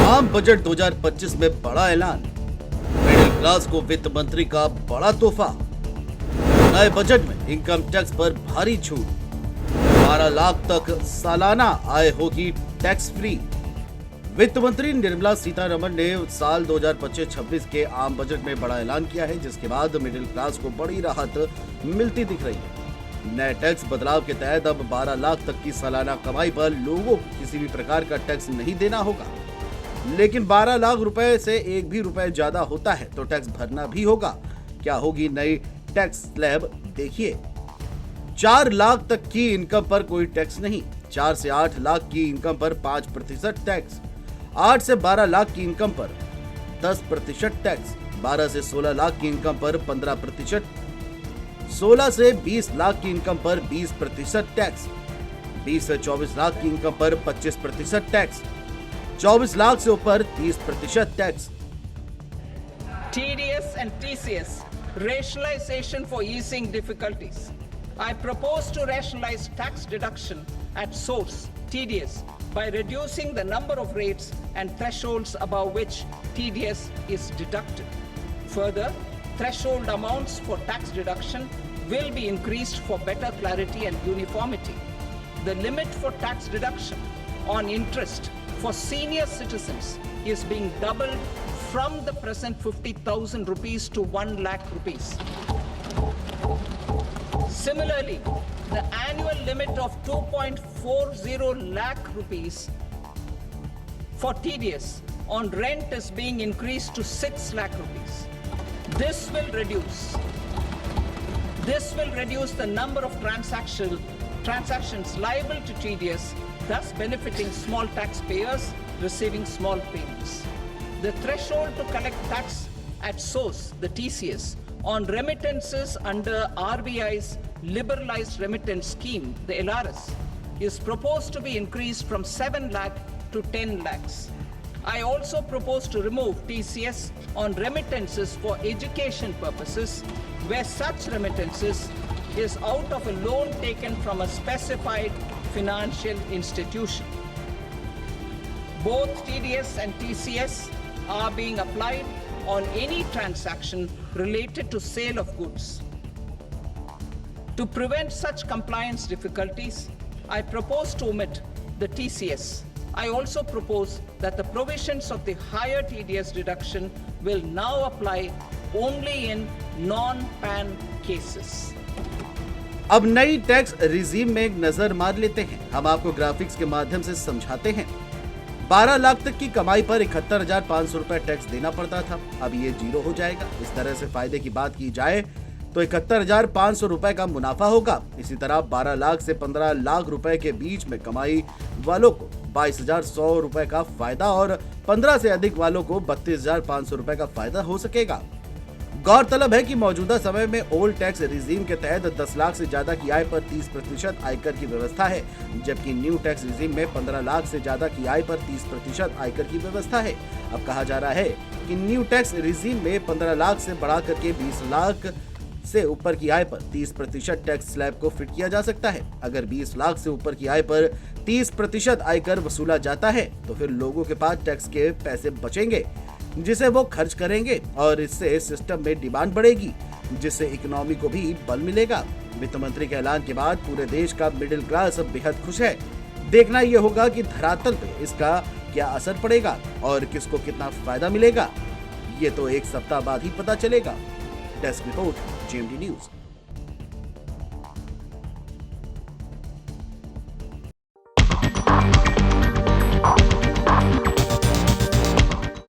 आम बजट 2025 में बड़ा ऐलान, मिडिल क्लास को वित्त मंत्री का बड़ा तोहफा। नए बजट में इनकम टैक्स पर भारी छूट, 12 लाख तक सालाना आय होगी टैक्स फ्री। वित्त मंत्री निर्मला सीतारमण ने साल 2025-26 के आम बजट में बड़ा ऐलान किया है, जिसके बाद मिडिल क्लास को बड़ी राहत मिलती दिख रही है। नए टैक्स बदलाव के तहत अब 12 लाख तक की सालाना कमाई पर लोगों को किसी भी प्रकार का टैक्स नहीं देना होगा। लेकिन 12 लाख रुपए से एक भी रुपए ज्यादा होता है तो टैक्स भरना भी होगा। क्या होगी नई टैक्स स्लैब, देखिए। 4 लाख तक की इनकम पर कोई टैक्स नहीं, 4 से 8 लाख की इनकम पर 5% टैक्स, 8 से 12 लाख की इनकम पर 10% टैक्स, 12 से 16 लाख की इनकम पर 15%, 16 से 20 लाख की इनकम पर 20% टैक्स, 20 से 24 लाख की इनकम पर 25% टैक्स, 24 लाख से ऊपर 30% tax. TDS and TCS rationalization for easing difficulties. I propose to rationalize tax deduction at source TDS by reducing the number of rates and thresholds above which TDS is deducted. Further, threshold amounts for tax deduction will be increased for better clarity and uniformity. The limit for tax deduction on interest for senior citizens is being doubled from the present 50,000 rupees to 1 lakh rupees. Similarly, the annual limit of 2.40 lakh rupees for TDS on rent is being increased to 6 lakh rupees. This will reduce the number of transactions liable to TDS, thus benefiting small taxpayers receiving small payments. The threshold to collect tax at source, the TCS, on remittances under RBI's liberalized remittance scheme, the LRS, is proposed to be increased from 7 lakh to 10 lakhs. I also propose to remove TCS on remittances for education purposes, where such remittances is out of a loan taken from a specified financial institution. Both TDS and TCS are being applied on any transaction related to sale of goods. To prevent such compliance difficulties, I propose to omit the TCS. I also propose that the provisions of the higher TDS deduction will now apply only in non-PAN cases. अब नई tax regime में एक नजर मार लेते हैं। हम आपको ग्राफिक्स के माध्यम से समझाते हैं। 12 लाख तक की कमाई पर 71,500 रुपए टैक्स देना पड़ता था, अब ये 0 हो जाएगा। इस तरह से फायदे की बात की जाए तो 71,500 रुपए का मुनाफा होगा। इसी तरह 12 लाख से 15 लाख रुपए के बीच में कमाई वालों को 22,100 रुपए का फायदा और 15 से अधिक वालों को 32,500 रुपए का फायदा हो सकेगा। गौरतलब है कि मौजूदा समय में ओल्ड टैक्स रिजीम के तहत 10 लाख से ज्यादा की आय पर 30% आयकर की व्यवस्था है, जबकि न्यू टैक्स रिजीम में 15 लाख से ज्यादा की आय पर 30% आयकर की व्यवस्था है। अब कहा जा रहा है कि न्यू टैक्स रिजीम में 15 लाख से बढ़ा करके 20 लाख से ऊपर की आय पर 30% टैक्स स्लैब को फिट किया जा सकता है। अगर 20 लाख से ऊपर की आय पर 30% आयकर वसूला जाता है तो फिर लोगों के पास टैक्स के पैसे बचेंगे, जिसे वो खर्च करेंगे और इससे सिस्टम में डिमांड बढ़ेगी, जिससे इकोनॉमी को भी बल मिलेगा। वित्त मंत्री के ऐलान के बाद पूरे देश का मिडिल क्लास बेहद खुश है। देखना ये होगा कि धरातल पे इसका क्या असर पड़ेगा और किसको कितना फायदा मिलेगा, ये तो एक सप्ताह बाद ही पता चलेगा। Desk report, GMT news.